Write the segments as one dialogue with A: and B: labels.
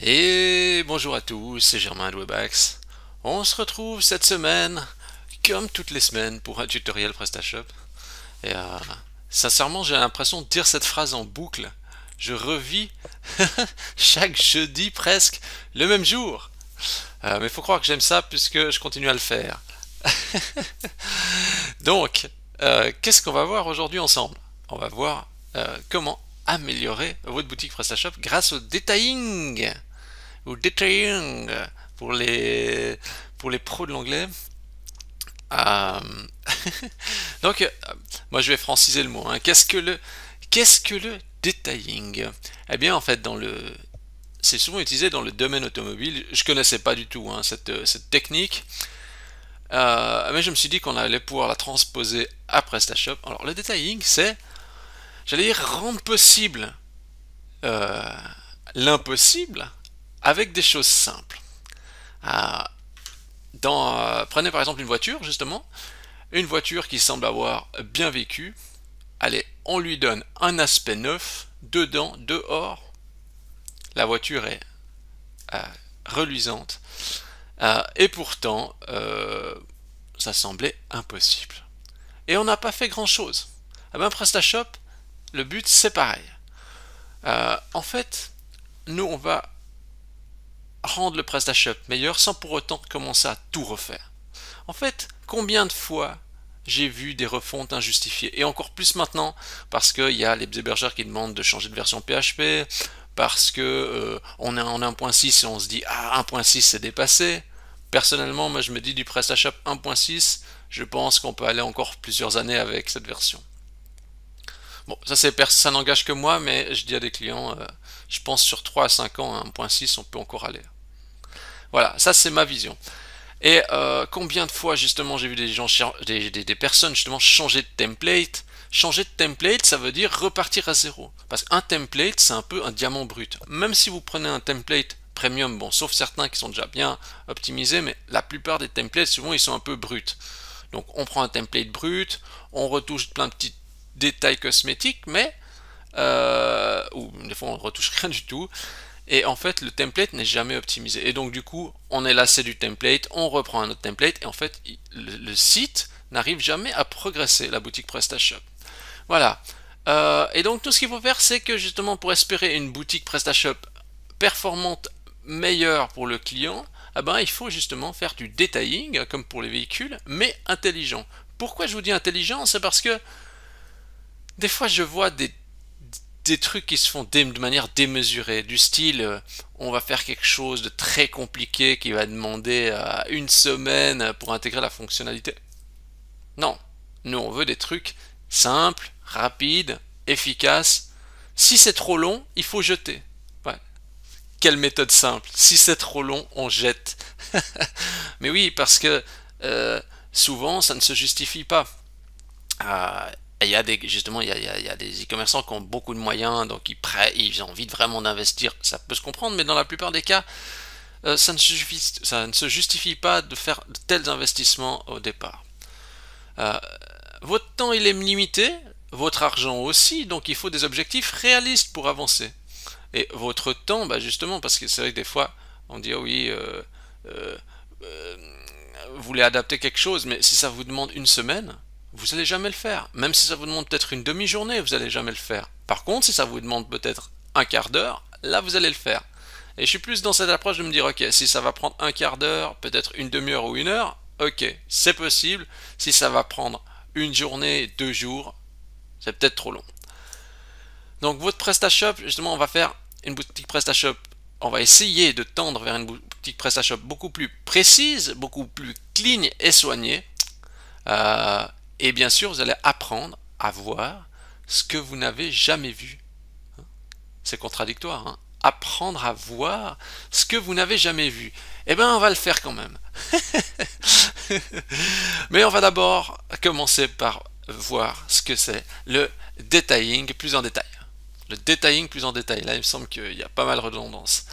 A: Et bonjour à tous, c'est Germain de Webax. On se retrouve cette semaine, comme toutes les semaines, pour un tutoriel PrestaShop. Et sincèrement, j'ai l'impression de dire cette phrase en boucle. Je revis chaque jeudi presque le même jour. Mais faut croire que j'aime ça puisque je continue à le faire. Donc, qu'est-ce qu'on va voir aujourd'hui ensemble? On va voir comment améliorer votre boutique PrestaShop grâce au detailing ou detailing pour les pros de l'anglais. Euh, Donc, moi je vais franciser le mot. Hein. Qu'est-ce que le detailing? Eh bien, en fait, c'est souvent utilisé dans le domaine automobile. Je connaissais pas du tout hein, cette technique, mais je me suis dit qu'on allait pouvoir la transposer à PrestaShop. Alors, le detailing, c'est, j'allais dire, rendre possible euh, l'impossible avec des choses simples. Euh, Prenez par exemple une voiture, justement, une voiture qui semble avoir bien vécu. Allez, on lui donne un aspect neuf, dedans, dehors. La voiture est euh, reluisante. Et pourtant, ça semblait impossible. Et on n'a pas fait grand-chose. Eh bien, PrestaShop, le but, c'est pareil. En fait, nous, on va rendre le PrestaShop meilleur sans pour autant commencer à tout refaire. En fait, combien de fois j'ai vu des refontes injustifiées, et encore plus maintenant, parce qu'il y a les hébergeurs qui demandent de changer de version PHP, parce que on est en 1.6 et on se dit ah 1.6 c'est dépassé. Personnellement, moi je me dis du PrestaShop 1.6, je pense qu'on peut aller encore plusieurs années avec cette version. Bon, ça n'engage que moi, mais je dis à des clients, je pense sur 3 à 5 ans, 1.6 on peut encore aller. Voilà, ça c'est ma vision. Et combien de fois justement j'ai vu des gens, des personnes justement changer de template. Changer de template, ça veut dire repartir à zéro. Parce qu'un template, c'est un peu un diamant brut. Même si vous prenez un template premium, bon, sauf certains qui sont déjà bien optimisés, mais la plupart des templates, souvent, ils sont un peu bruts. Donc, on prend un template brut, on retouche plein de petits détails cosmétiques, mais ou des fois on ne retouche rien du tout. Et en fait, le template n'est jamais optimisé. Et donc, du coup, on est lassé du template, on reprend un autre template, et en fait, le site n'arrive jamais à progresser, la boutique PrestaShop. Voilà. Et donc, tout ce qu'il faut faire, c'est que justement, pour espérer une boutique PrestaShop performante, meilleure pour le client, eh ben, il faut justement faire du detailing, comme pour les véhicules, mais intelligent. Pourquoi je vous dis intelligent? C'est parce que des fois, je vois des trucs qui se font de manière démesurée, du style on va faire quelque chose de très compliqué qui va demander une semaine pour intégrer la fonctionnalité. Non, nous on veut des trucs simples, rapides, efficaces. Si c'est trop long, il faut jeter. Ouais. Quelle méthode simple. Si c'est trop long, on jette. Mais oui, parce que souvent ça ne se justifie pas. Euh, il y a justement, il y a des e-commerçants qui ont beaucoup de moyens, donc ils ont envie de vraiment d'investir. Ça peut se comprendre, mais dans la plupart des cas, ça ne se justifie pas de faire de tels investissements au départ. Euh, Votre temps il est limité, votre argent aussi, donc il faut des objectifs réalistes pour avancer. Et votre temps, bah justement, parce que c'est vrai que des fois, on dit oh oui, euh, euh, vous voulez adapter quelque chose, mais si ça vous demande une semaine, vous n'allez jamais le faire. Même si ça vous demande peut-être une demi-journée, vous n'allez jamais le faire. Par contre, si ça vous demande peut-être un quart d'heure, là vous allez le faire. Et je suis plus dans cette approche de me dire, ok, si ça va prendre un quart d'heure, peut-être une demi-heure ou une heure, ok, c'est possible. Si ça va prendre une journée, 2 jours, c'est peut-être trop long. Donc votre PrestaShop, justement, on va faire une boutique PrestaShop. On va essayer de tendre vers une boutique PrestaShop beaucoup plus précise, beaucoup plus clean et soignée. Et bien sûr, vous allez apprendre à voir ce que vous n'avez jamais vu. C'est contradictoire, hein? Apprendre à voir ce que vous n'avez jamais vu. Eh bien, on va le faire quand même. Mais on va d'abord commencer par voir ce que c'est le detailing plus en détail. Le detailing plus en détail. Là, il me semble qu'il y a pas mal de redondance.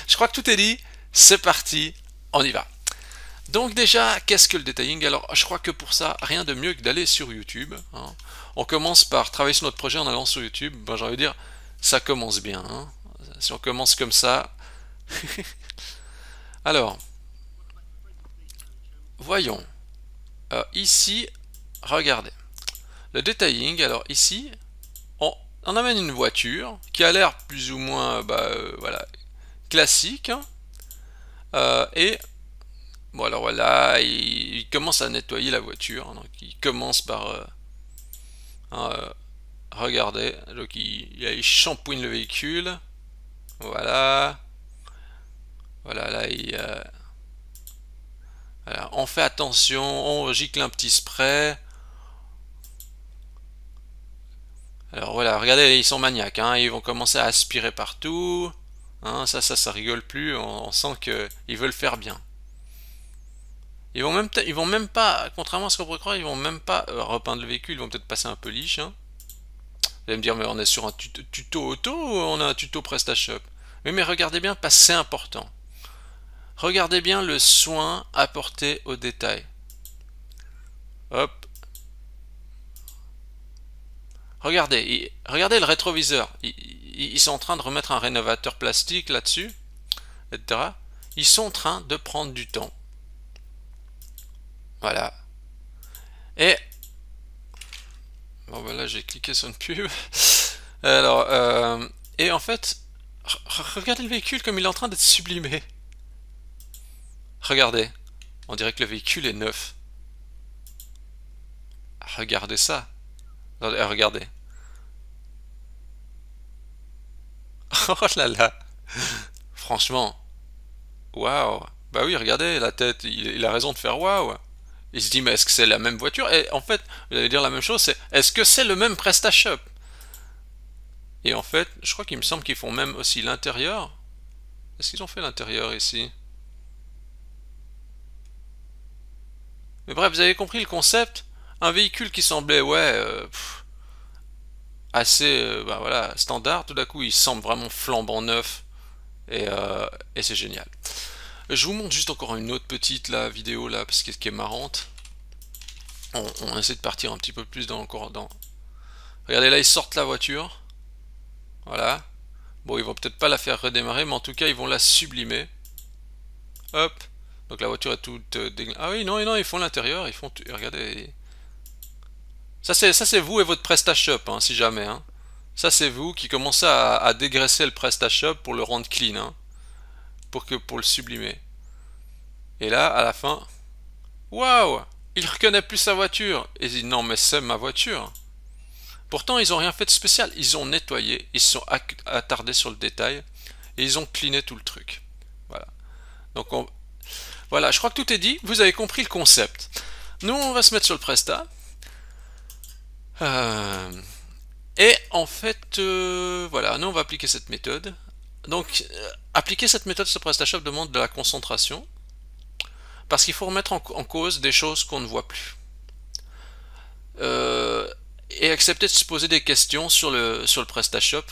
A: Je crois que tout est dit. C'est parti. On y va. Donc déjà, qu'est-ce que le detailing? Alors, je crois que pour ça, rien de mieux que d'aller sur YouTube. Hein. On commence par travailler sur notre projet en allant sur YouTube. Ben, j'ai envie de dire, ça commence bien. Hein. Si on commence comme ça, Alors, voyons. Ici, regardez. Le detailing, alors ici, on amène une voiture qui a l'air plus ou moins voilà, classique. Hein. Et bon, alors voilà, il commence à nettoyer la voiture. Hein, donc il commence par regarder. Donc il shampouine le véhicule. Voilà. Voilà, là voilà, on fait attention, on gicle un petit spray. Alors voilà, regardez, ils sont maniaques, hein, ils vont commencer à aspirer partout. Hein, ça rigole plus, on sent qu'ils veulent faire bien. Ils vont même pas, contrairement à ce qu'on pourrait croire, ils vont même pas repeindre le véhicule, ils vont peut-être passer un peu liche. Hein. Vous allez me dire, mais on est sur un tuto auto ou on a un tuto PrestaShop? Oui, mais regardez bien, parce que c'est important. Regardez bien le soin apporté au détail. Hop. Regardez, regardez le rétroviseur. Ils sont en train de remettre un rénovateur plastique là-dessus, etc. Ils sont en train de prendre du temps. Voilà. Et bon ben là j'ai cliqué sur une pub. Alors et en fait, regardez le véhicule comme il est en train d'être sublimé. Regardez, on dirait que le véhicule est neuf. Regardez ça. Regardez. Oh là là. Franchement, waouh. Bah oui, regardez la tête. Il a raison de faire waouh. Il se dit mais est-ce que c'est la même voiture? Et en fait, vous allez dire la même chose, c'est est-ce que c'est le même PrestaShop? Et en fait, je crois qu'il me semble qu'ils font même aussi l'intérieur. Est-ce qu'ils ont fait l'intérieur ici? Mais bref, vous avez compris le concept. Un véhicule qui semblait assez bah voilà, standard, tout d'un coup il semble vraiment flambant neuf. Et c'est génial. Je vous montre juste encore une autre petite vidéo là, parce que qui est marrante. On essaie de partir un petit peu plus encore dans. Regardez là, ils sortent la voiture. Voilà. Bon, ils vont peut-être pas la faire redémarrer, mais en tout cas, ils vont la sublimer. Hop. Donc la voiture est toute Ah oui, non, non, ils font l'intérieur, ils font. Regardez. Ça c'est vous et votre PrestaShop, hein, si jamais. Hein. Ça c'est vous qui commencez à dégraisser le PrestaShop pour le rendre clean, hein, pour le sublimer. Et là, à la fin, waouh, il reconnaît plus sa voiture. Et il dit non, mais c'est ma voiture. Pourtant, ils n'ont rien fait de spécial. Ils ont nettoyé, ils se sont attardés sur le détail et ils ont cleané tout le truc. Voilà. Donc, voilà, je crois que tout est dit. Vous avez compris le concept. Nous, on va se mettre sur le Presta. Et en fait, voilà, nous, on va appliquer cette méthode. Donc, appliquer cette méthode sur PrestaShop demande de la concentration parce qu'il faut remettre en cause des choses qu'on ne voit plus. Et accepter de se poser des questions sur le PrestaShop.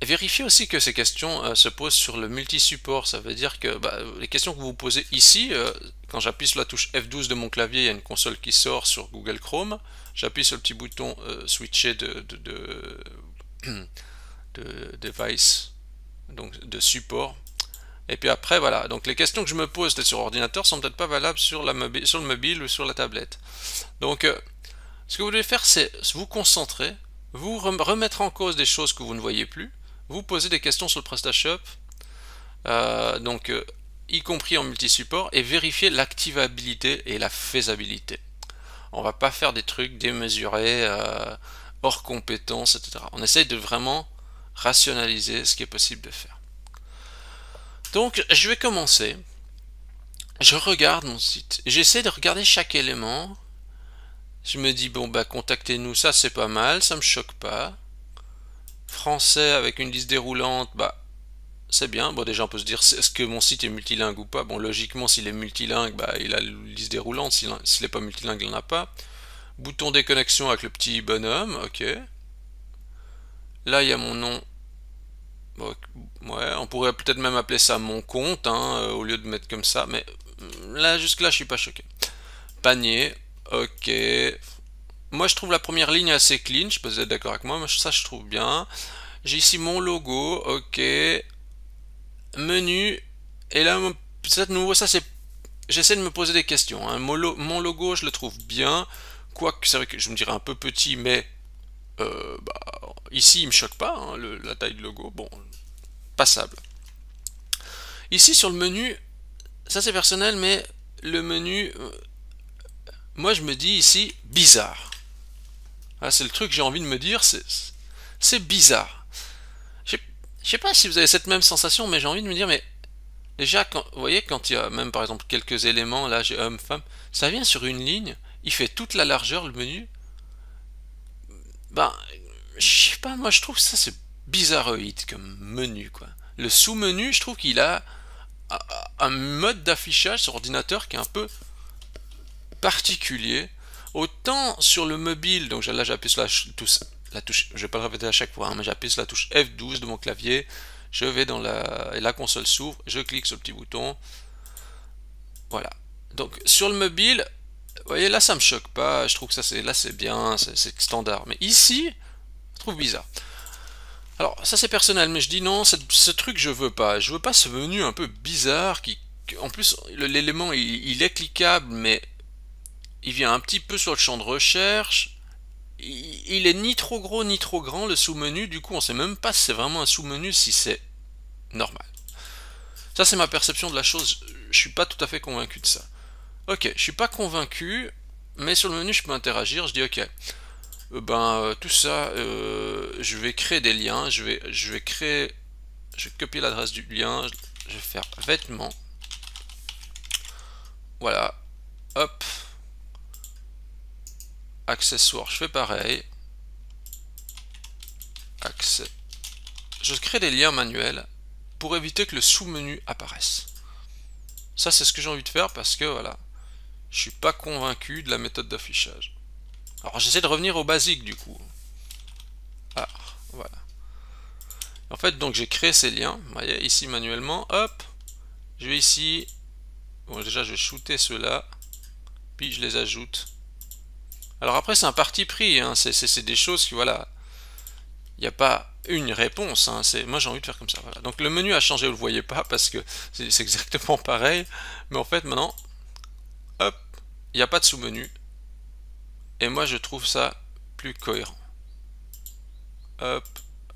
A: Et vérifiez aussi que ces questions se posent sur le multi-support. Ça veut dire que les questions que vous vous posez ici, quand j'appuie sur la touche F12 de mon clavier, il y a une console qui sort sur Google Chrome. J'appuie sur le petit bouton switcher de device, donc de support. Et puis après, voilà. Donc les questions que je me pose peut-être sur ordinateur sont peut-être pas valables sur le mobile ou sur la tablette. Donc ce que vous devez faire, c'est vous concentrer, vous remettre en cause des choses que vous ne voyez plus, vous poser des questions sur le PrestaShop, y compris en multi-support, et vérifier l'activabilité et la faisabilité. On va pas faire des trucs démesurés, hors compétence, etc. On essaye de vraiment rationaliser ce qui est possible de faire. Donc, je vais commencer. Je regarde mon site. J'essaie de regarder chaque élément. Je me dis, bon, contactez-nous, ça c'est pas mal, ça me choque pas. Français avec une liste déroulante, c'est bien. Bon, déjà, on peut se dire, est-ce que mon site est multilingue ou pas? Bon, logiquement, s'il est multilingue, il a une liste déroulante. S'il n'est pas multilingue, il n'en a pas. Bouton déconnexion avec le petit bonhomme, ok. Là, il y a mon nom. Bon, ouais, on pourrait peut-être même appeler ça mon compte, hein, au lieu de mettre comme ça. Mais là, jusque-là, je suis pas choqué. Panier, ok. Moi, je trouve la première ligne assez clean. Je sais pas si vous êtes d'accord avec moi, mais ça, je trouve bien. J'ai ici mon logo, ok. menu, et là, peut-être nouveau, ça c'est... J'essaie de me poser des questions, hein. Mon logo, je le trouve bien, quoique c'est vrai que je me dirais un peu petit, mais ici il me choque pas, hein, la taille de logo, bon, passable. Ici sur le menu, ça c'est personnel, mais le menu, moi je me dis ici, bizarre. Ah, c'est le truc que j'ai envie de me dire, c'est bizarre. Je sais pas si vous avez cette même sensation, mais j'ai envie de me dire, mais déjà, vous voyez, quand il y a même par exemple quelques éléments, là j'ai homme, femme, ça vient sur une ligne, il fait toute la largeur le menu. Ben, je sais pas, moi je trouve ça c'est bizarroïde comme menu, quoi. Le sous-menu, je trouve qu'il a un mode d'affichage sur ordinateur qui est un peu particulier. Autant sur le mobile, donc là j'appuie sur la touche, je vais pas le répéter à chaque fois, hein, mais j'appuie sur la touche F12 de mon clavier, je vais dans la console s'ouvre, je clique sur le petit bouton, voilà. Donc sur le mobile, vous voyez là ça me choque pas, je trouve que là c'est bien, c'est standard, mais ici, je trouve bizarre. Alors ça c'est personnel, mais je dis non, ce truc je veux pas ce menu un peu bizarre en plus l'élément il est cliquable, mais il vient un petit peu sur le champ de recherche. Il est ni trop gros ni trop grand le sous-menu, du coup on sait même pas si c'est vraiment un sous-menu, si c'est normal. Ça c'est ma perception de la chose, je suis pas tout à fait convaincu de ça. Ok, je suis pas convaincu, mais sur le menu je peux interagir, je dis ok, tout ça, je vais créer des liens, je vais copier l'adresse du lien, je vais faire vêtements, voilà, hop, accessoires, je fais pareil, accès, je crée des liens manuels pour éviter que le sous-menu apparaisse. Ça c'est ce que j'ai envie de faire parce que voilà, je suis pas convaincu de la méthode d'affichage. Alors j'essaie de revenir au basique du coup. Ah, voilà. En fait donc j'ai créé ces liens, vous voyez ici manuellement, hop, je vais ici, bon déjà je vais shooter ceux-là, puis je les ajoute. Alors après c'est un parti pris, hein. C'est des choses qui voilà, il n'y a pas une réponse, hein. Moi j'ai envie de faire comme ça, voilà. Donc le menu a changé, vous le voyez pas parce que c'est exactement pareil, mais en fait maintenant, hop, il n'y a pas de sous-menu, et moi je trouve ça plus cohérent. Hop,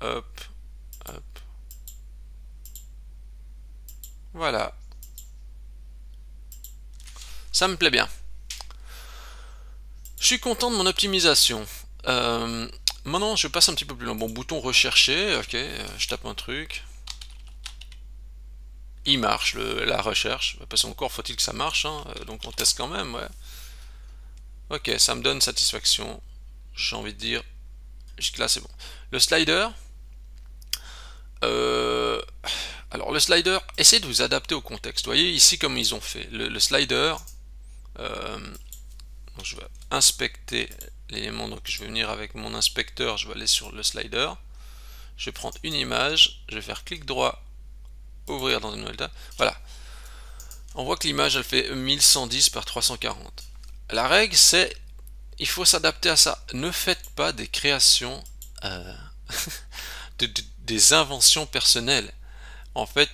A: hop, hop. Voilà. Ça me plaît bien. Je suis content de mon optimisation. Maintenant, je passe un petit peu plus loin. Bon, bouton rechercher, ok, je tape un truc. Il marche, la recherche. Parce qu'encore faut-il que ça marche, hein, donc on teste quand même, ouais. Ok, ça me donne satisfaction. J'ai envie de dire, jusque-là c'est bon. Le slider, alors le slider, essayez de vous adapter au contexte. Vous voyez ici comme ils ont fait. Le slider, donc je vais inspecter l'élément, donc je vais venir avec mon inspecteur, je vais aller sur le slider. Je vais prendre une image, je vais faire clic droit, ouvrir dans une nouvelle table. Voilà. On voit que l'image elle fait 1110 par 340. La règle c'est, il faut s'adapter à ça. Ne faites pas des créations, des inventions personnelles. En fait,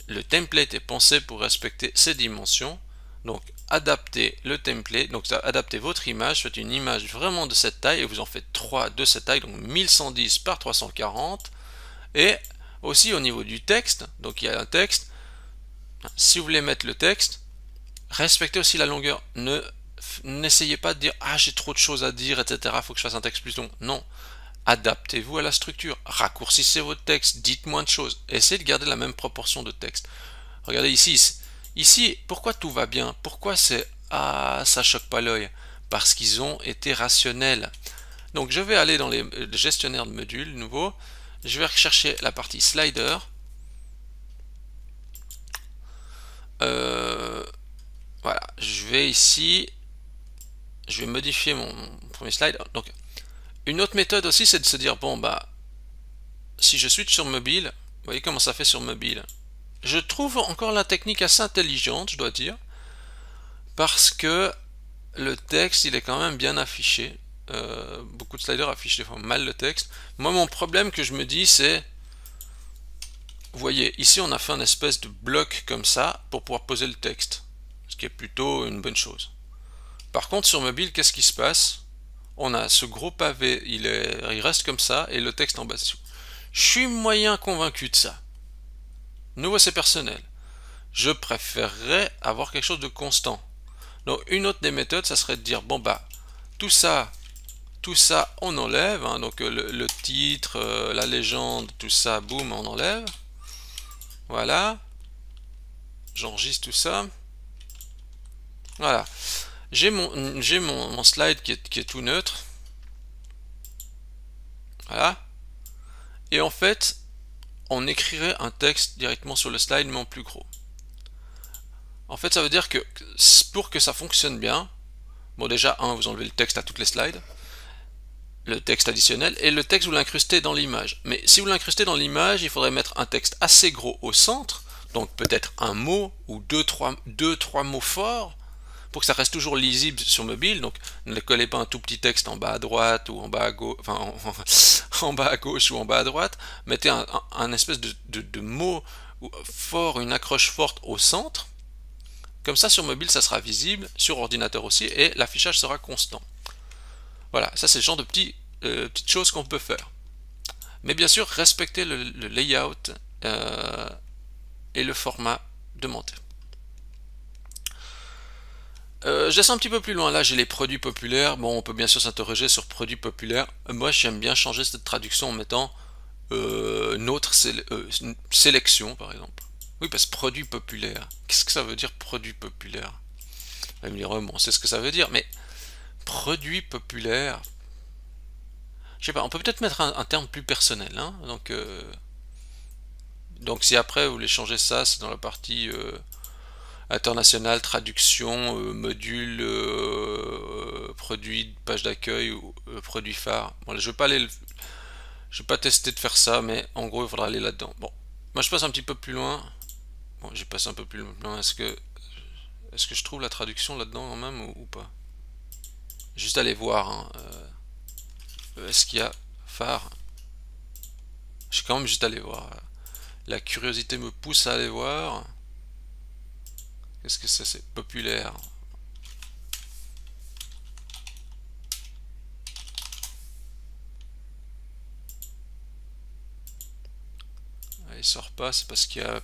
A: le template est pensé pour respecter ces dimensions. Donc adaptez le template, donc adaptez votre image, faites une image vraiment de cette taille et vous en faites 3 de cette taille, donc 1110 par 340. Et aussi au niveau du texte, donc il y a un texte, si vous voulez mettre le texte, respectez aussi la longueur. N'essayez pas de dire ah j'ai trop de choses à dire, etc. Faut que je fasse un texte plus long. Non. Adaptez-vous à la structure. Raccourcissez votre texte. Dites moins de choses. Essayez de garder la même proportion de texte. Regardez ici. Ici, pourquoi tout va bien? Pourquoi c'est ah ça choque pas l'œil? Parce qu'ils ont été rationnels. Donc je vais aller dans les gestionnaires de modules nouveau. Je vais rechercher la partie slider. Voilà, je vais ici, je vais modifier mon premier slide. Donc, une autre méthode aussi, c'est de se dire, bon, si je switch sur mobile, vous voyez comment ça fait sur mobile. Je trouve encore la technique assez intelligente, je dois dire, parce que le texte, il est quand même bien affiché. Beaucoup de sliders affichent des fois mal le texte. Moi, mon problème que je me dis, c'est, vous voyez, ici on a fait un espèce de bloc comme ça pour pouvoir poser le texte, ce qui est plutôt une bonne chose. Par contre, sur mobile, qu'est-ce qui se passe? On a ce gros pavé, il reste comme ça, et le texte en bas dessous. Je suis moyen convaincu de ça. Nouveau, c'est personnel. Je préférerais avoir quelque chose de constant. Donc, une autre des méthodes, ça serait de dire, bon bah, tout ça, on enlève. Hein, donc, le titre, la légende, tout ça, boum, on enlève. Voilà. J'enregistre tout ça. Voilà. J'ai mon slide qui est tout neutre. Voilà. Et en fait, on écrirait un texte directement sur le slide, mais en plus gros. En fait, ça veut dire que pour que ça fonctionne bien, bon déjà, vous enlevez le texte à toutes les slides, le texte additionnel, et le texte vous l'incrustez dans l'image. Mais si vous l'incrustez dans l'image, il faudrait mettre un texte assez gros au centre, donc peut-être un mot ou deux, trois mots forts, pour que ça reste toujours lisible sur mobile. Donc ne collez pas un tout petit texte en bas à droite ou en bas à gauche, enfin en bas à gauche ou en bas à droite. Mettez un espèce de mot fort, une accroche forte au centre. Comme ça sur mobile ça sera visible, sur ordinateur aussi, et l'affichage sera constant. Voilà, ça c'est le genre de petites choses qu'on peut faire. Mais bien sûr, respectez le layout et le format demandé. Je laisse un petit peu plus loin, là j'ai les produits populaires. Bon, on peut bien sûr s'interroger sur produits populaires. Moi j'aime bien changer cette traduction en mettant notre sélection par exemple. Oui, parce que produit populaire. Qu'est-ce que ça veut dire produit populaire? Vous allez me dire, bon, on sait ce que ça veut dire, mais produit populaire, je sais pas, on peut peut-être mettre un terme plus personnel. Hein, donc si après vous voulez changer ça, c'est dans la partie international, traduction, module, produit, page d'accueil ou produit phare. Bon, je vais pas tester de faire ça, mais en gros il faudra aller là-dedans. Bon, moi je passe un petit peu plus loin. Bon, j'ai passé un peu plus loin. Est-ce que je trouve la traduction là-dedans quand même ou pas? Juste aller voir. Hein, est-ce qu'il y a phare? Je suis quand même juste aller voir. La curiosité me pousse à aller voir. Qu'est-ce que c'est populaire? Il sort pas, c'est parce qu'il y a...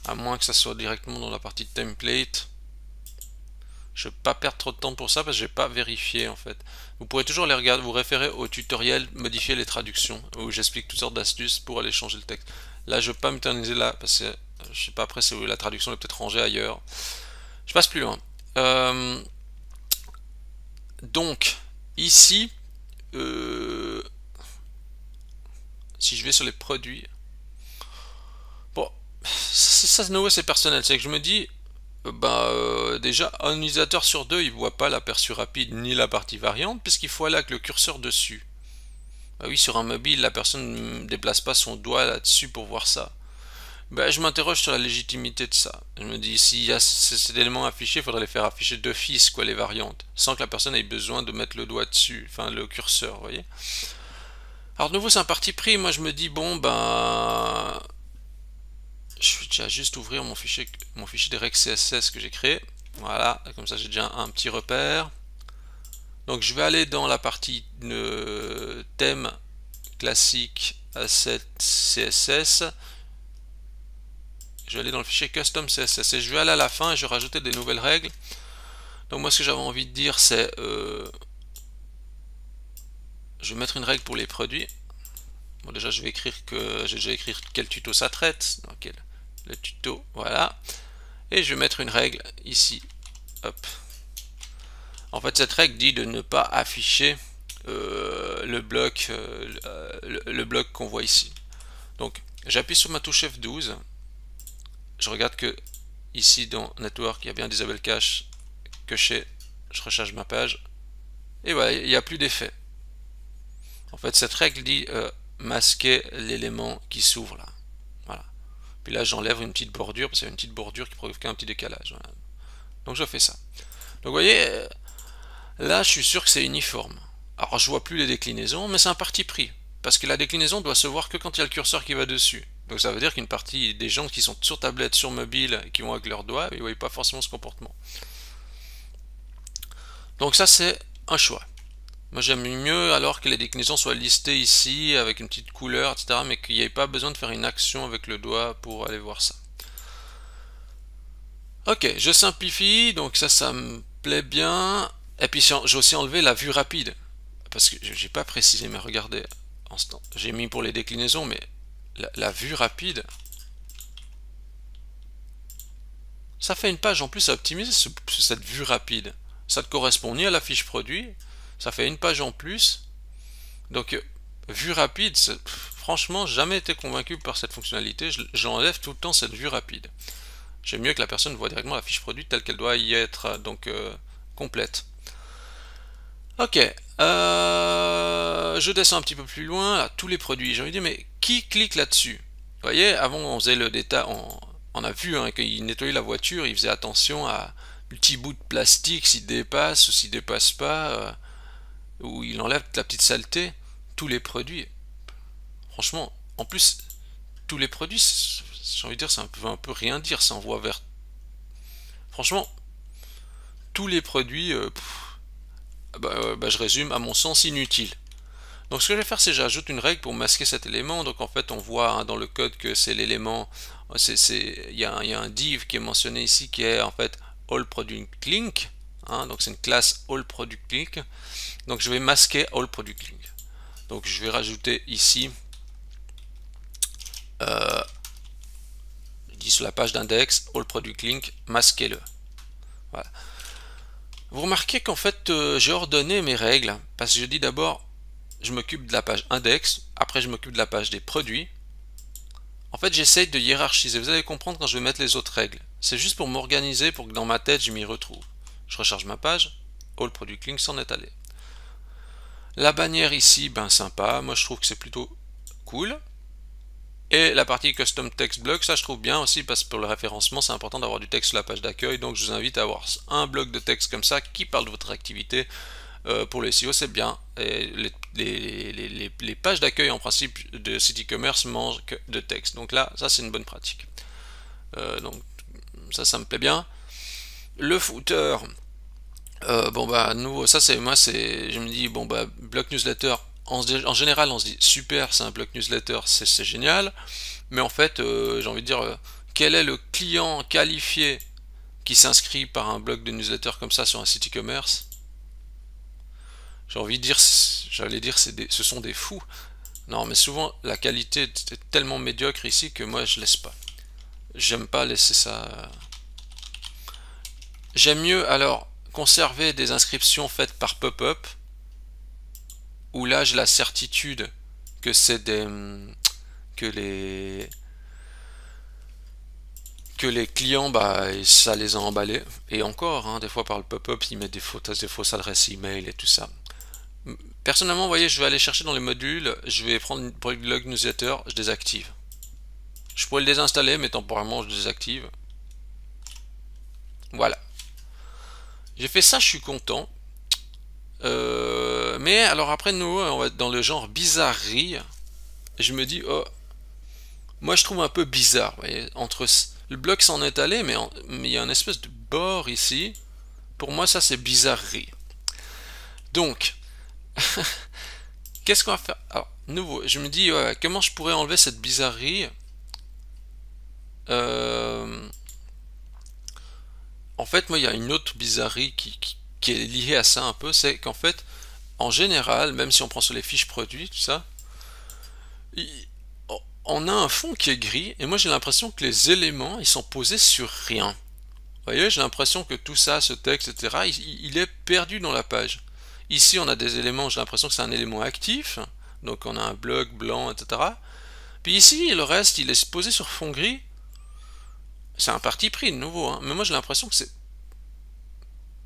A: À moins que ça soit directement dans la partie template. Je ne vais pas perdre trop de temps pour ça parce que je n'ai pas vérifié en fait. Vous pourrez toujours les regarder, vous référer au tutoriel modifier les traductions où j'explique toutes sortes d'astuces pour aller changer le texte. Là je ne vais pas m'éterniser là parce que je sais pas après si la traduction est peut-être rangée ailleurs. Je passe plus loin. Donc ici si je vais sur les produits, bon ça de nouveau c'est personnel, c'est que je me dis déjà un utilisateur sur deux il voit pas l'aperçu rapide ni la partie variante puisqu'il faut aller avec le curseur dessus. Bah oui, sur un mobile la personne ne déplace pas son doigt là-dessus pour voir ça. Je m'interroge sur la légitimité de ça. Je me dis s'il y a cet élément affiché, il faudrait les faire afficher d'office quoi les variantes, sans que la personne ait besoin de mettre le doigt dessus, enfin le curseur, vous voyez. Alors de nouveau c'est un parti pris, moi je me dis bon je vais déjà juste ouvrir mon fichier des règles CSS que j'ai créé. Voilà, comme ça j'ai déjà un petit repère. Donc je vais aller dans la partie thème classique asset CSS. Je vais aller dans le fichier custom CSS et je vais aller à la fin et je vais rajouter des nouvelles règles. Donc moi ce que j'avais envie de dire c'est je vais mettre une règle pour les produits. Bon déjà je vais écrire que j'ai déjà écrit quel tuto ça traite. Donc le tuto, voilà. Et je vais mettre une règle ici. Hop. En fait, cette règle dit de ne pas afficher le bloc qu'on voit ici. Donc, j'appuie sur ma touche F12. Je regarde que ici dans Network, il y a bien Disable Cache coché. Je recharge ma page. Et voilà, il n'y a plus d'effet. En fait, cette règle dit masquer l'élément qui s'ouvre là. Voilà. Puis là, j'enlève une petite bordure, parce qu'il y a une petite bordure qui provoque un petit décalage. Voilà. Donc, je fais ça. Donc, vous voyez, là, je suis sûr que c'est uniforme. Alors, je vois plus les déclinaisons, mais c'est un parti pris. parce que la déclinaison doit se voir que quand il y a le curseur qui va dessus. Donc ça veut dire qu'une partie des gens qui sont sur tablette, sur mobile, qui vont avec leurs doigts, ils ne voient pas forcément ce comportement. Donc ça c'est un choix. Moi j'aime mieux alors que les déclinaisons soient listées ici avec une petite couleur, etc. mais qu'il n'y ait pas besoin de faire une action avec le doigt pour aller voir ça. Ok, je simplifie, donc ça me plaît bien. Et puis j'ai aussi enlevé la vue rapide. Parce que j'ai pas précisé, mais regardez, j'ai mis pour les déclinaisons, mais la vue rapide, ça fait une page en plus à optimiser cette vue rapide. Ça ne correspond ni à la fiche produit, ça fait une page en plus. Donc vue rapide, franchement, jamais été convaincu par cette fonctionnalité. J'enlève tout le temps cette vue rapide. J'aime mieux que la personne voit directement la fiche produit telle qu'elle doit y être, donc complète. Ok, je descends un petit peu plus loin, là, tous les produits. J'ai envie de dire, mais qui clique là-dessus? Vous voyez, avant on faisait le détail, on a vu hein, qu'il nettoyait la voiture, il faisait attention à le petit bout de plastique s'il dépasse ou s'il dépasse pas, ou il enlève la petite saleté. Tous les produits, franchement, en plus, tous les produits, j'ai envie de dire, ça veut un peu rien dire, ça envoie vers. Franchement, tous les produits, je résume, à mon sens, inutile. Donc ce que je vais faire, c'est j'ajoute une règle pour masquer cet élément. Donc en fait, on voit hein, dans le code que c'est l'élément, il y a un div qui est mentionné ici qui est en fait allProductLink. Hein, donc c'est une classe allProductLink. Donc je vais masquer allProductLink. Donc je vais rajouter ici, je dis sur la page d'index, allProductLink, masquez-le. Voilà. Vous remarquez qu'en fait, j'ai ordonné mes règles parce que je dis d'abord je m'occupe de la page index, après je m'occupe de la page des produits. En fait, j'essaye de hiérarchiser. Vous allez comprendre quand je vais mettre les autres règles. C'est juste pour m'organiser, pour que dans ma tête, je m'y retrouve. Je recharge ma page, All Product Link s'en est allé. La bannière ici, ben sympa, moi je trouve que c'est plutôt cool. Et la partie Custom Text Block, ça je trouve bien aussi parce que pour le référencement, c'est important d'avoir du texte sur la page d'accueil. Donc je vous invite à avoir un bloc de texte comme ça qui parle de votre activité. Pour les SEO, c'est bien. Et les pages d'accueil en principe de site e-commerce mangent de texte. Donc là, ça c'est une bonne pratique. Donc ça me plaît bien. Le footer, bon bah nous, ça c'est moi, je me dis bon bah bloc newsletter. En général, on se dit super, c'est un bloc newsletter, c'est génial. Mais en fait, j'ai envie de dire, quel est le client qualifié qui s'inscrit par un bloc de newsletter comme ça sur un site e-commerce? J'ai envie de dire, j'allais dire, ce sont des fous. Non, mais souvent, la qualité est tellement médiocre ici que moi, je laisse pas. J'aime pas laisser ça. J'aime mieux, alors, conserver des inscriptions faites par pop-up, où là, j'ai la certitude que c'est des... que les clients, bah, ça les a emballés. Et encore, hein, des fois, par le pop-up, ils mettent des fausses adresses email et tout ça. Personnellement, vous voyez, je vais aller chercher dans les modules, je vais prendre une blog newsletter, je désactive. Je pourrais le désinstaller, mais temporairement, je désactive. Voilà. J'ai fait ça, je suis content. Mais alors après, nous, on va être dans le genre bizarrerie. Je me dis, oh, moi je trouve un peu bizarre. Vous voyez, entre le bloc s'en est allé, mais il y a une espèce de bord ici. Pour moi, ça c'est bizarrerie. Donc, qu'est-ce qu'on va faire? Alors, nouveau, je me dis, comment je pourrais enlever cette bizarrerie? En fait, moi, il y a une autre bizarrerie qui est liée à ça un peu, c'est qu'en fait, en général, même si on prend sur les fiches produits, tout ça, on a un fond qui est gris, et moi j'ai l'impression que les éléments, ils sont posés sur rien. Vous voyez, j'ai l'impression que tout ça, ce texte, etc., il est perdu dans la page. Ici, on a des éléments, j'ai l'impression que c'est un élément actif, donc on a un bloc blanc, etc. Puis ici, le reste, il est posé sur fond gris. C'est un parti pris de nouveau, hein. Mais moi j'ai l'impression que c'est...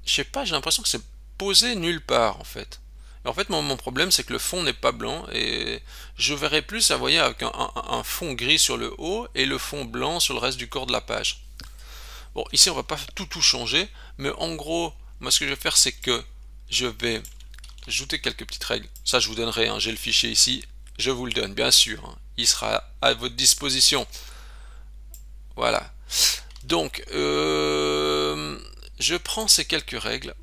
A: Je sais pas, j'ai l'impression que c'est posé nulle part, en fait. Et en fait, mon problème, c'est que le fond n'est pas blanc, et je verrais plus, vous voyez, avec un fond gris sur le haut, et le fond blanc sur le reste du corps de la page. Bon, ici, on va pas tout changer, mais en gros, moi, ce que je vais faire, c'est que je vais ajouter quelques petites règles. Ça, je vous donnerai, hein, j'ai le fichier ici, je vous le donne, bien sûr, hein. Il sera à votre disposition. Voilà. Donc, je prends ces quelques règles.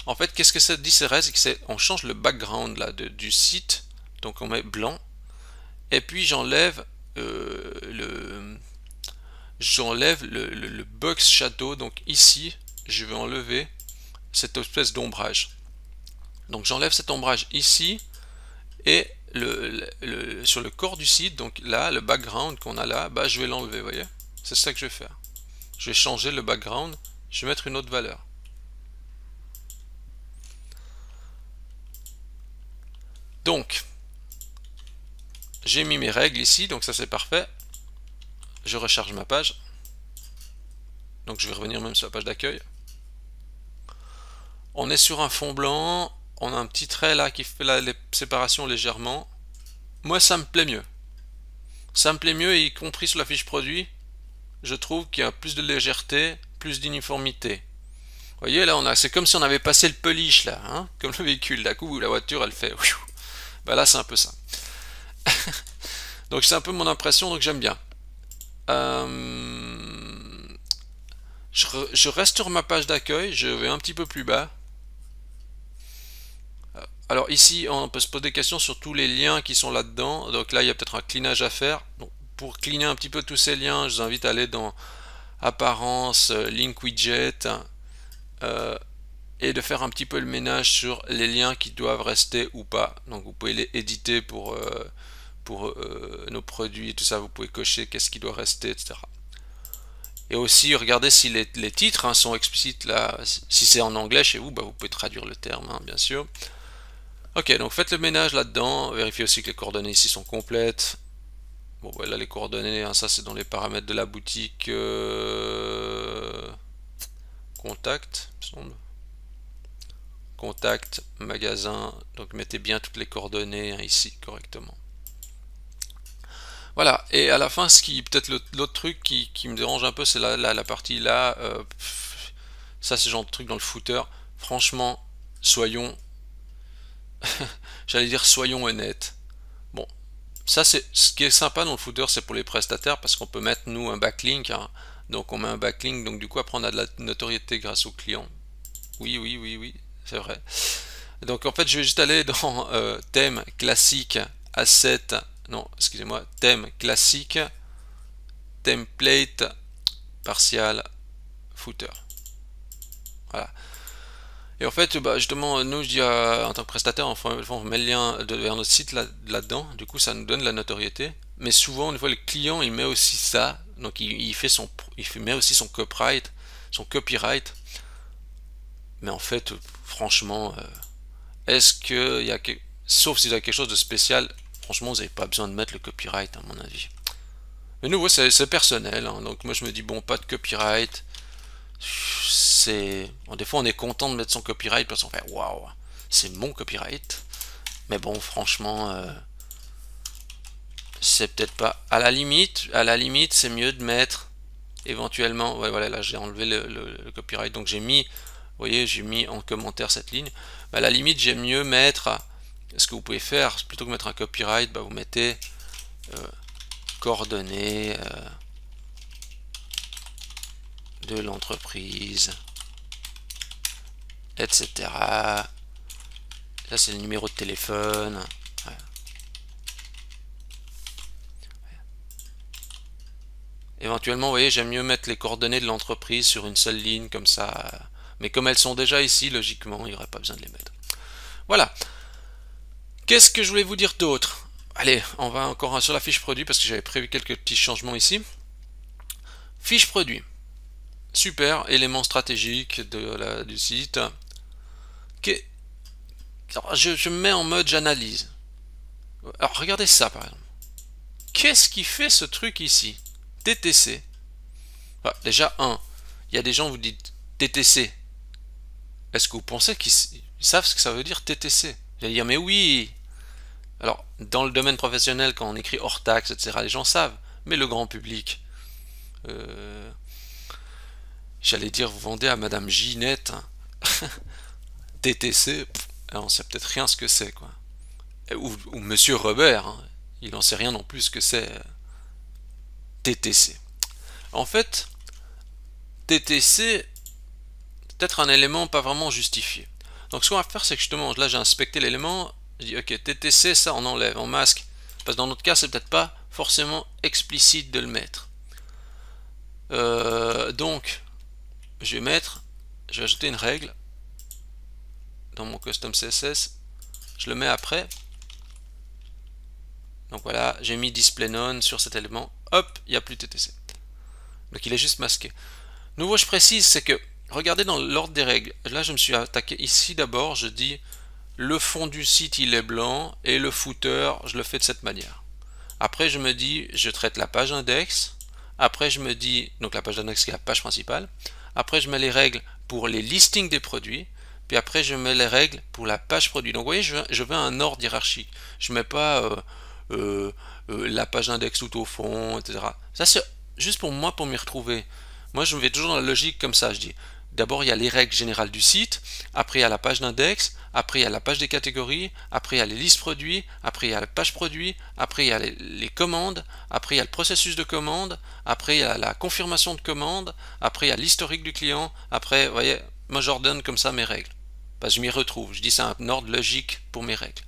A: En fait, qu'est-ce que ça dit ces règles? C'est on change le background là du site, donc on met blanc, et puis j'enlève le box shadow. Donc ici, je vais enlever cette espèce d'ombrage. Donc j'enlève cet ombrage ici, et sur le corps du site, donc là, le background qu'on a là, bah, je vais l'enlever, vous voyez. C'est ça que je vais faire. Je vais changer le background, je vais mettre une autre valeur. Donc, j'ai mis mes règles ici, donc ça c'est parfait. Je recharge ma page. Donc je vais revenir même sur la page d'accueil. On est sur un fond blanc, on a un petit trait là qui fait la séparation légèrement. Moi ça me plaît mieux. Ça me plaît mieux, y compris sur la fiche produit. Je trouve qu'il y a plus de légèreté, plus d'uniformité. Vous voyez là, c'est comme si on avait passé le polish là, hein, comme le véhicule. D'un coup, la voiture elle fait. Bah là c'est un peu ça. Donc c'est un peu mon impression, donc j'aime bien. Je reste sur ma page d'accueil, je vais un petit peu plus bas. Alors ici, on peut se poser des questions sur tous les liens qui sont là-dedans. Donc là, il y a peut-être un cleanage à faire. Donc, pour cleaner un petit peu tous ces liens, je vous invite à aller dans Apparence, Link Widget, et de faire un petit peu le ménage sur les liens qui doivent rester ou pas. Donc vous pouvez les éditer pour nos produits et tout ça. Vous pouvez cocher qu'est-ce qui doit rester, etc. Et aussi, regardez si les titres hein, sont explicites là. Si c'est en anglais chez vous, bah, vous pouvez traduire le terme, hein, bien sûr. Ok, donc faites le ménage là-dedans. Vérifiez aussi que les coordonnées ici sont complètes. Bon, voilà les coordonnées, hein, ça c'est dans les paramètres de la boutique. Contact, me semble. Contact, magasin. Donc mettez bien toutes les coordonnées hein, ici correctement. Voilà, et à la fin, ce qui peut-être l'autre truc qui me dérange un peu, c'est la partie là. Ça, c'est le genre de truc dans le footer. Franchement, j'allais dire soyons honnêtes. Bon, ça c'est ce qui est sympa dans le footer, c'est pour les prestataires parce qu'on peut mettre nous un backlink. Hein. Donc on met un backlink, donc du coup après on a de la notoriété grâce au client. Oui, c'est vrai. Donc en fait, je vais juste aller dans thème classique, asset. Non, excusez-moi, thème classique, template, partial, footer. Voilà. Et en fait, bah, justement, nous, je dis en tant que prestataire, on met le lien vers notre site là-dedans. Du coup, ça nous donne la notoriété. Mais souvent, une fois le client, il met aussi ça. Donc, il met aussi son copyright. Mais en fait, franchement, est-ce que sauf si vous avez quelque chose de spécial, franchement, vous n'avez pas besoin de mettre le copyright, à mon avis. Mais nous, c'est personnel. Hein. Donc, moi, je me dis, bon, pas de copyright. Bon, des fois on est content de mettre son copyright parce qu'on fait waouh, c'est mon copyright. Mais bon, franchement, c'est peut-être pas. À la limite, c'est mieux de mettre éventuellement. Ouais, voilà, là j'ai enlevé le copyright, donc j'ai mis, vous voyez, j'ai mis en commentaire cette ligne. Mais à la limite, j'aime mieux mettre. Ce que vous pouvez faire, plutôt que mettre un copyright, bah, vous mettez coordonnées de l'entreprise, etc. Là, c'est le numéro de téléphone. Ouais. Éventuellement, vous voyez, j'aime mieux mettre les coordonnées de l'entreprise sur une seule ligne, comme ça. Mais comme elles sont déjà ici, logiquement, il n'y aurait pas besoin de les mettre. Voilà. Qu'est-ce que je voulais vous dire d'autre? Allez, on va encore sur la fiche produit, parce que j'avais prévu quelques petits changements ici. Fiche produit. Super, élément stratégique du site. Alors, je me mets en mode j'analyse. Alors regardez ça par exemple. Qu'est-ce qui fait ce truc ici? TTC. Ah, déjà, il y a des gens, vous dites TTC. Est-ce que vous pensez qu'ils savent ce que ça veut dire TTC? Vous allez dire, mais oui. Alors, dans le domaine professionnel, quand on écrit hors taxe, etc., les gens savent. Mais le grand public, j'allais dire, vous vendez à Madame Ginette TTC, on sait peut-être rien ce que c'est, quoi. ou Monsieur Robert, hein, il n'en sait rien non plus que c'est TTC. En fait, TTC, peut-être un élément pas vraiment justifié. Donc ce qu'on va faire, c'est que justement, là j'ai inspecté l'élément, je dis ok, TTC, ça on enlève, on masque, parce que dans notre cas, c'est peut-être pas forcément explicite de le mettre. Donc, je vais ajouter une règle dans mon custom CSS, je le mets après. Donc voilà, j'ai mis display none sur cet élément, hop, il n'y a plus TTC. Donc il est juste masqué. Nouveau, je précise, c'est que, regardez dans l'ordre des règles, là je me suis attaqué ici d'abord, je dis le fond du site il est blanc et le footer je le fais de cette manière. Après je me dis, je traite la page index, après je me dis, donc la page index qui est la page principale, après je mets les règles pour les listings des produits, puis après je mets les règles pour la page produit. Donc vous voyez, je veux un ordre hiérarchique, je mets pas la page index tout au fond, etc. Ça c'est juste pour moi, pour m'y retrouver. Moi je vais toujours dans la logique comme ça, je dis d'abord il y a les règles générales du site, après il y a la page d'index, après il y a la page des catégories, après il y a les listes produits, après il y a la page produit, après il y a les commandes, après il y a le processus de commande, après il y a la confirmation de commande, après il y a l'historique du client, après vous voyez, moi j'ordonne comme ça mes règles. Parce que je m'y retrouve, je dis c'est un ordre logique pour mes règles.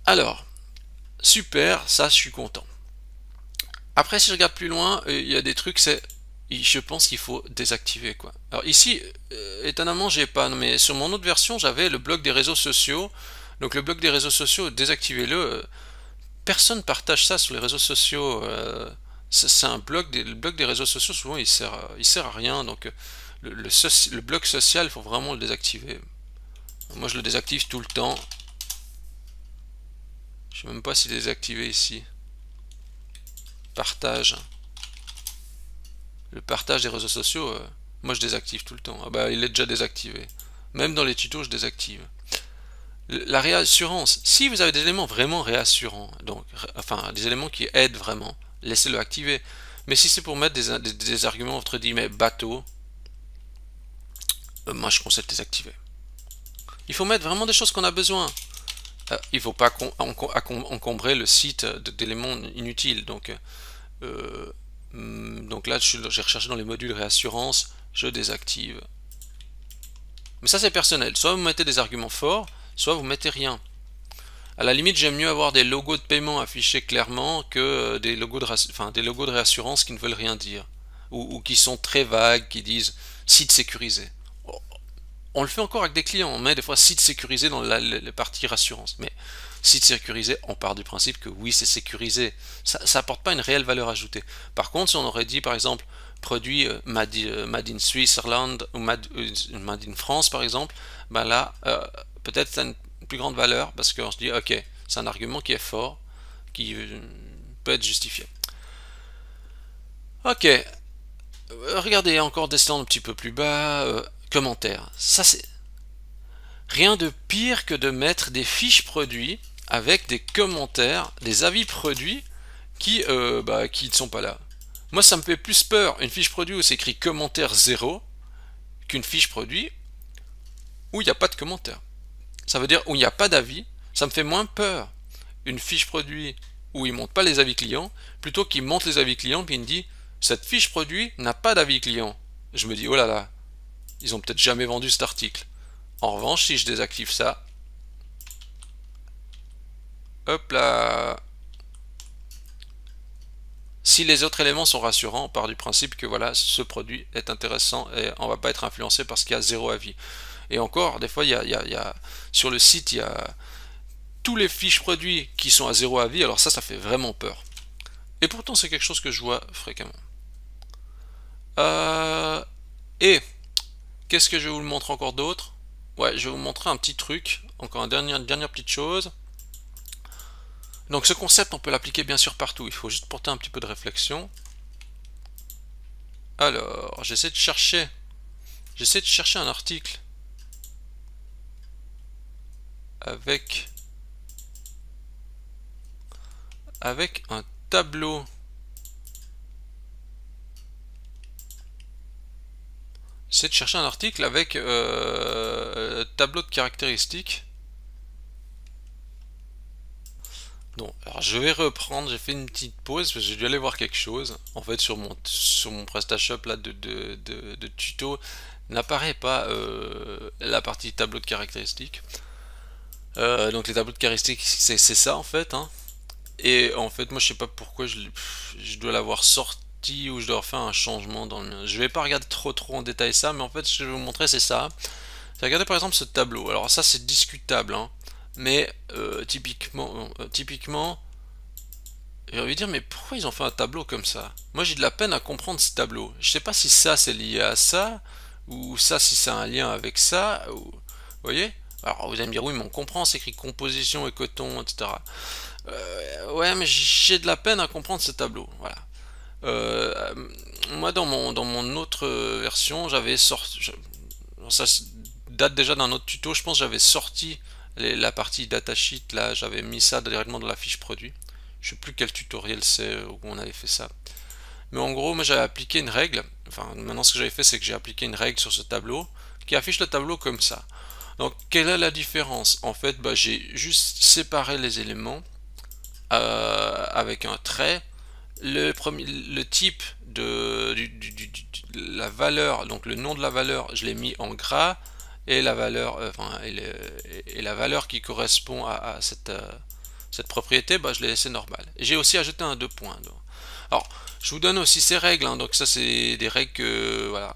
A: Alors, super, ça je suis content. Après, si je regarde plus loin, il y a des trucs, je pense qu'il faut désactiver quoi. Alors ici, étonnamment, j'ai pas, mais sur mon autre version, j'avais le bloc des réseaux sociaux. Donc le bloc des réseaux sociaux, désactivez-le. Personne partage ça sur les réseaux sociaux. C'est un bloc, le bloc des réseaux sociaux, souvent il sert à rien. Donc le bloc social, il faut vraiment le désactiver. Moi, je le désactive tout le temps. Je sais même pas s'il est désactivé ici. Partage. Le partage des réseaux sociaux, moi je désactive tout le temps. Ah bah il est déjà désactivé. Même dans les tutos je désactive. La réassurance, si vous avez des éléments vraiment réassurants, donc enfin des éléments qui aident vraiment, laissez-le activer. Mais si c'est pour mettre des arguments entre guillemets bateaux, moi je conseille de désactiver. Il faut mettre vraiment des choses qu'on a besoin. Il ne faut pas encombrer le site d'éléments inutiles. Donc là, j'ai recherché dans les modules réassurance, je désactive. Mais ça, c'est personnel. Soit vous mettez des arguments forts, soit vous mettez rien. À la limite, j'aime mieux avoir des logos de paiement affichés clairement que des logos de réassurance qui ne veulent rien dire. Ou qui sont très vagues, qui disent site sécurisé. On le fait encore avec des clients, on met des fois site sécurisé dans la partie rassurance. Mais site sécurisé, on part du principe que oui, c'est sécurisé. Ça n'apporte pas une réelle valeur ajoutée. Par contre, si on aurait dit par exemple produit made in Switzerland ou made in France par exemple, ben là, peut-être ça a une plus grande valeur parce qu'on se dit ok, c'est un argument qui est fort, qui peut être justifié. Ok, regardez encore descendre un petit peu plus bas, commentaires. Ça c'est rien de pire que de mettre des fiches produits avec des commentaires, des avis produits qui ne sont pas là. Moi ça me fait plus peur une fiche produit où c'est écrit commentaire 0 qu'une fiche produit où il n'y a pas de commentaire. Ça veut dire où il n'y a pas d'avis, ça me fait moins peur une fiche produit où il ne montre pas les avis clients plutôt qu'il montre les avis clients puis il me dit cette fiche produit n'a pas d'avis client. Je me dis oh là là, ils ont peut-être jamais vendu cet article. En revanche, si je désactive ça, hop là, si les autres éléments sont rassurants, on part du principe que voilà, ce produit est intéressant et on va pas être influencé parce qu'il y a 0 avis. Et encore, des fois, sur le site, il y a tous les fiches produits qui sont à 0 avis, alors ça fait vraiment peur. Et pourtant, c'est quelque chose que je vois fréquemment. Et qu'est-ce que je vais vous montrer encore d'autre? Ouais, je vais vous montrer un petit truc, encore une dernière petite chose. Donc ce concept, on peut l'appliquer bien sûr partout, il faut juste porter un petit peu de réflexion. Alors, j'essaie de chercher un article avec un tableau. J'essaie de chercher un article avec tableau de caractéristiques. Donc, alors je vais reprendre, j'ai fait une petite pause parce que j'ai dû aller voir quelque chose. En fait, sur mon PrestaShop là de tuto, n'apparaît pas la partie tableau de caractéristiques. Donc les tableaux de caractéristiques, c'est ça en fait, hein. Et en fait, moi je sais pas pourquoi je dois l'avoir sorti ou je dois faire un changement dans le mien. Je vais pas regarder trop en détail ça, mais en fait, ce que je vais vous montrer, c'est ça. Regardez par exemple ce tableau. Alors ça, c'est discutable, hein. Mais typiquement, j'ai envie de dire, mais pourquoi ils ont fait un tableau comme ça? Moi, j'ai de la peine à comprendre ce tableau. Je sais pas si ça, c'est lié à ça, ou ça, si c'est un lien avec ça, ou... Vous voyez? Alors, vous allez me dire, oui, mais on comprend, c'est écrit composition et coton, etc. Ouais, mais j'ai de la peine à comprendre ce tableau. Voilà. Euh, Moi, dans mon autre version, j'avais sorti... Ça date déjà d'un autre tuto, je pense que j'avais sorti la partie datasheet, là, j'avais mis ça directement dans la fiche produit. Je sais plus quel tutoriel c'est où on avait fait ça. Mais en gros, moi j'avais appliqué une règle. Enfin, maintenant ce que j'avais fait, c'est que j'ai appliqué une règle sur ce tableau qui affiche le tableau comme ça. Donc, quelle est la différence? En fait, bah, j'ai juste séparé les éléments avec un trait. Le type la valeur, donc le nom de la valeur, je l'ai mis en gras et la valeur, et la valeur qui correspond à cette propriété, bah, je l'ai laissé normal. Et j'ai aussi ajouté un 2 points. Donc. Alors, je vous donne aussi ces règles, hein, donc ça c'est des règles que, voilà.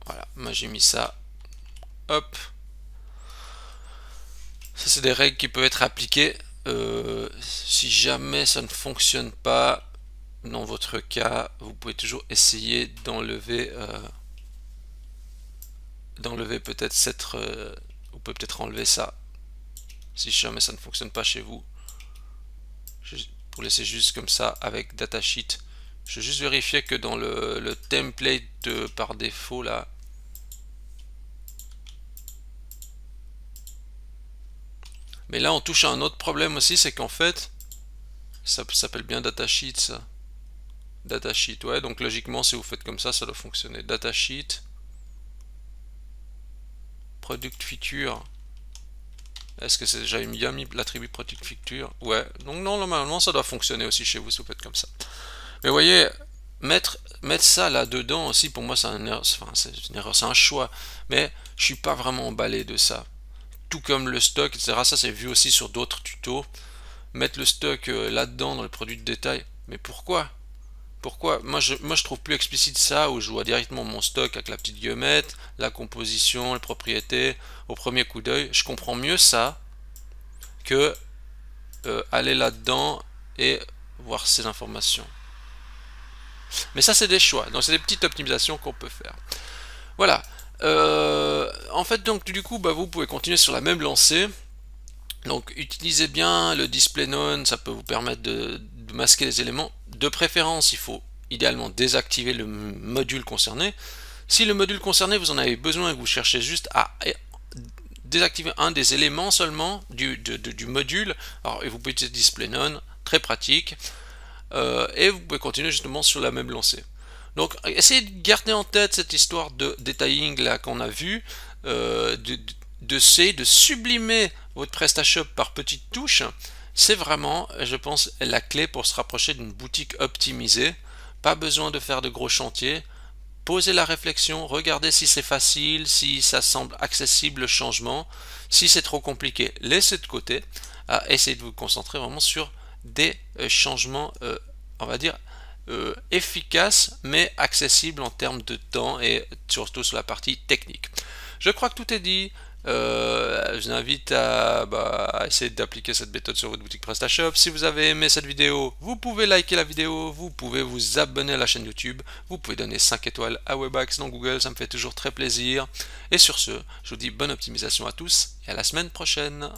A: Voilà, moi j'ai mis ça, hop. Ça c'est des règles qui peuvent être appliquées si jamais ça ne fonctionne pas. Dans votre cas, vous pouvez toujours essayer d'enlever peut-être cette, vous pouvez peut-être enlever ça si jamais ça ne fonctionne pas chez vous. Pour laisser juste comme ça avec datasheet. Je vais juste vérifier que dans le template par défaut là. Mais là on touche à un autre problème aussi, c'est qu'en fait ça s'appelle bien datasheet ça. Datasheet, ouais, donc logiquement si vous faites comme ça doit fonctionner. Datasheet, product feature. Est-ce que c'est déjà bien mis l'attribut product feature? Ouais, donc non, normalement ça doit fonctionner aussi chez vous si vous faites comme ça. Mais vous voyez, mettre ça là-dedans aussi, pour moi c'est une erreur, c'est un choix. Mais je suis pas vraiment emballé de ça. Tout comme le stock, etc. Ça c'est vu aussi sur d'autres tutos. Mettre le stock là-dedans dans le produit de détail. Mais pourquoi? Pourquoi moi je trouve plus explicite ça où je vois directement mon stock avec la petite guillemette, la composition, les propriétés au premier coup d'œil. Je comprends mieux ça que aller là-dedans et voir ces informations. Mais ça c'est des choix, donc c'est des petites optimisations qu'on peut faire. Voilà. En fait donc du coup bah, vous pouvez continuer sur la même lancée. Donc utilisez bien le display none, ça peut vous permettre de masquer les éléments. De préférence, il faut idéalement désactiver le module concerné. Si le module concerné, vous en avez besoin et que vous cherchez juste à désactiver un des éléments seulement du module, alors vous pouvez utiliser display none, très pratique, et vous pouvez continuer justement sur la même lancée. Donc essayez de garder en tête cette histoire de detailing là qu'on a vu, de sublimer votre PrestaShop par petites touches. C'est vraiment, je pense, la clé pour se rapprocher d'une boutique optimisée. Pas besoin de faire de gros chantiers. Posez la réflexion, regardez si c'est facile, si ça semble accessible le changement. Si c'est trop compliqué, laissez de côté. Essayez de vous concentrer vraiment sur des changements, on va dire, efficaces mais accessibles en termes de temps et surtout sur la partie technique. Je crois que tout est dit. Je vous invite à essayer d'appliquer cette méthode sur votre boutique PrestaShop. Si vous avez aimé cette vidéo, vous pouvez liker la vidéo, vous pouvez vous abonner à la chaîne YouTube, vous pouvez donner 5 étoiles à Webax dans Google, ça me fait toujours très plaisir. Et sur ce, je vous dis bonne optimisation à tous et à la semaine prochaine.